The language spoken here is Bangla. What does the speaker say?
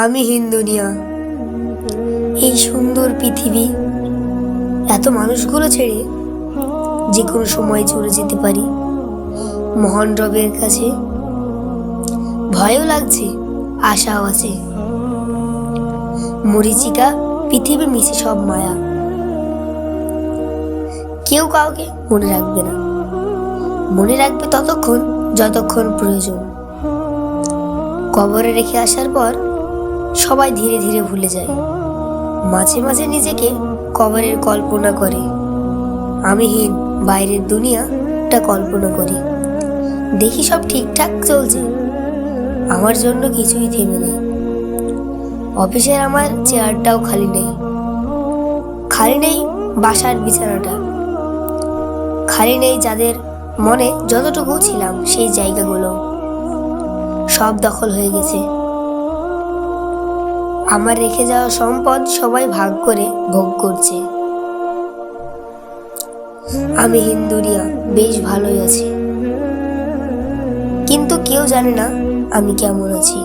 আমি হিন্দুনিয়া। এই সুন্দর পৃথিবী, এত মানুষগুলো ছেড়ে যে কোনো সময় চলে যেতে পারি মহান রবের কাছে। ভয়ও লাগছে, আশাও আছে। মরীচিকা পৃথিবী মিশে সব মায়া, কেউ কাউকে মনে রাখবে না। মনে রাখবে ততক্ষণ যতক্ষণ প্রয়োজন। কবরে রেখে আসার পর সবাই ধীরে ধীরে ভুলে যায়। মাঝে মাঝে নিজেকে কবরের কল্পনা করে। আমিহীন বাইরের দুনিয়াটা কল্পনা করি। দেখি সব ঠিকঠাক চলছে, আমার জন্য কিছুই থেমে নেই। অফিসের আমার চেয়ারটাও খালি নেই। খালি নেই বাসার বিছানাটা। খালি নেই যাদের মনে যতটুকু ছিলাম সেই জায়গাগুলো। সব দখল হয়ে গেছে। আমার রেখে যাওয়া সম্পদ সবাই ভাগ করে ভোগ করছে। আমি হিন্দুরিয়া বেশ ভালোই আছি, কিন্তু কেউ জানে না আমি কেমন আছি।